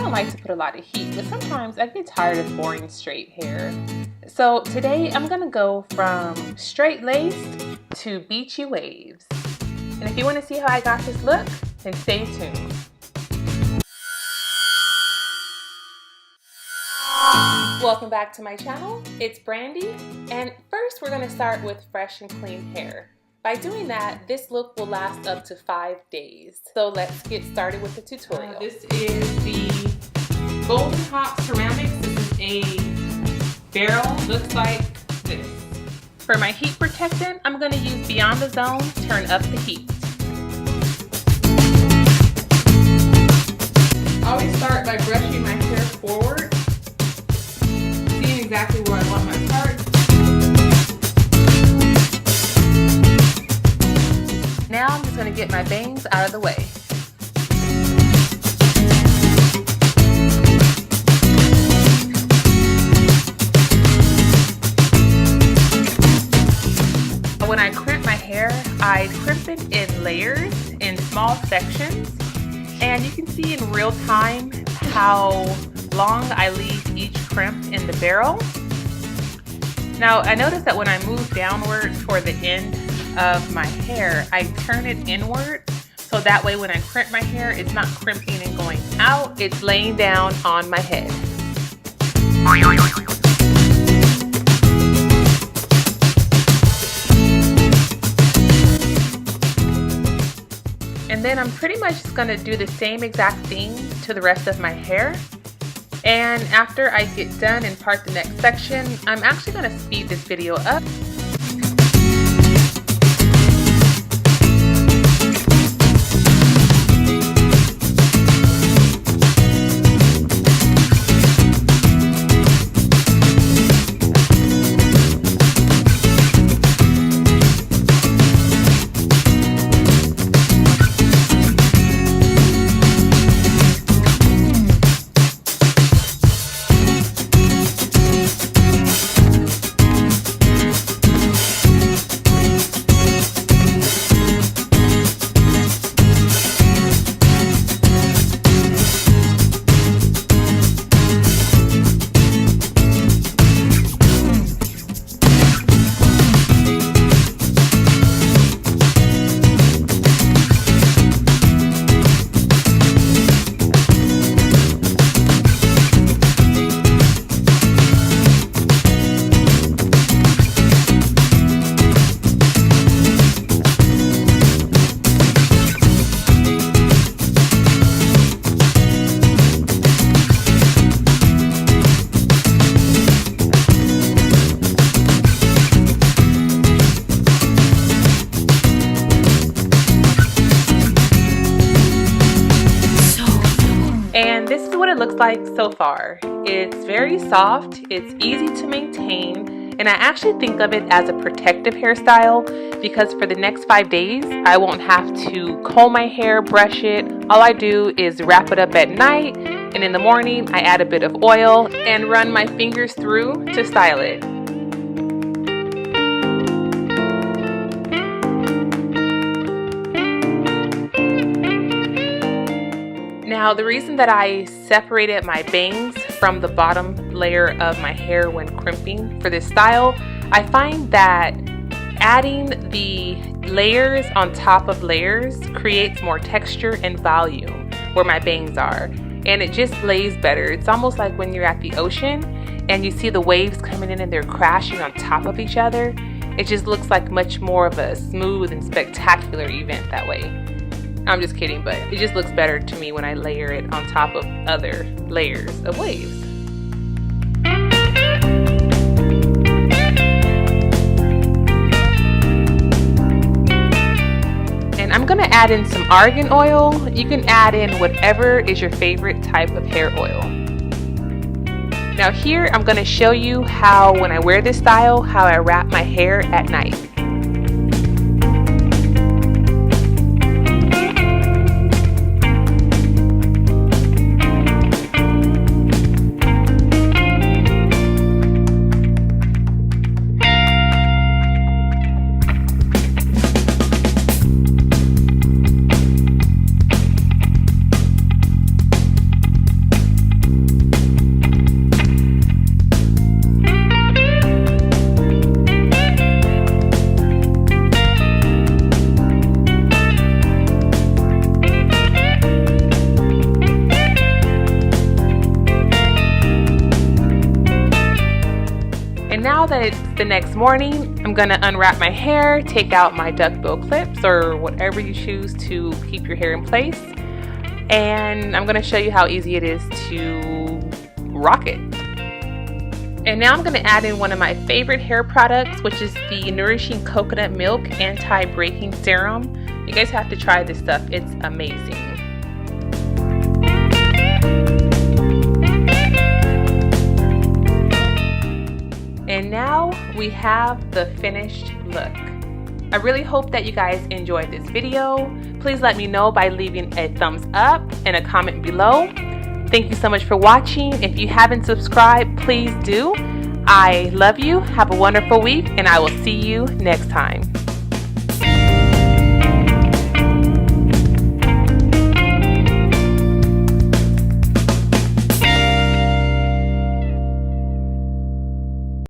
don't like to put a lot of heat, but sometimes I get tired of boring straight hair. So today I'm gonna go from straight laced to beachy waves. And if you want to see how I got this look, then stay tuned. Welcome back to my channel. It's Brandy, and first we're gonna start with fresh and clean hair. By doing that, this look will last up to 5 days. So let's get started with the tutorial. This is the Golden Hop Ceramics. This is a barrel, looks like this. For my heat protectant, I'm gonna use Beyond the Zone, Turn Up the Heat. I always start by brushing my hair forward, seeing exactly where I want my parts. Now I'm just going to get my bangs out of the way. When I crimp my hair, I crimp it in layers, in small sections, and you can see in real time how long I leave each crimp in the barrel. Now I notice that when I move downward toward the end of my hair, I turn it inward, so that way when I crimp my hair, it's not crimping and going out, it's laying down on my head. And then I'm pretty much just gonna do the same exact thing to the rest of my hair. And after I get done and part the next section, I'm actually gonna speed this video up. And this is what it looks like so far. It's very soft, it's easy to maintain, and I actually think of it as a protective hairstyle because for the next 5 days, I won't have to comb my hair, brush it. All I do is wrap it up at night, and in the morning, I add a bit of oil and run my fingers through to style it. Now, the reason that I separated my bangs from the bottom layer of my hair when crimping for this style, I find that adding the layers on top of layers creates more texture and volume where my bangs are, and it just lays better. It's almost like when you're at the ocean and you see the waves coming in and they're crashing on top of each other. It just looks like much more of a smooth and spectacular event that way. I'm just kidding, but it just looks better to me when I layer it on top of other layers of waves. And I'm gonna add in some argan oil. You can add in whatever is your favorite type of hair oil. Now here, I'm gonna show you how when I wear this style, how I wrap my hair at night. now that it's the next morning, I'm going to unwrap my hair, take out my duckbill clips or whatever you choose to keep your hair in place. And I'm going to show you how easy it is to rock it. And now I'm going to add in one of my favorite hair products, which is the Nourishing Coconut Milk Anti-Breaking Serum. You guys have to try this stuff. It's amazing. And now we have the finished look. I really hope that you guys enjoyed this video. Please let me know by leaving a thumbs up and a comment below. Thank you so much for watching. If you haven't subscribed, please do. I love you. Have a wonderful week, and I will see you next time.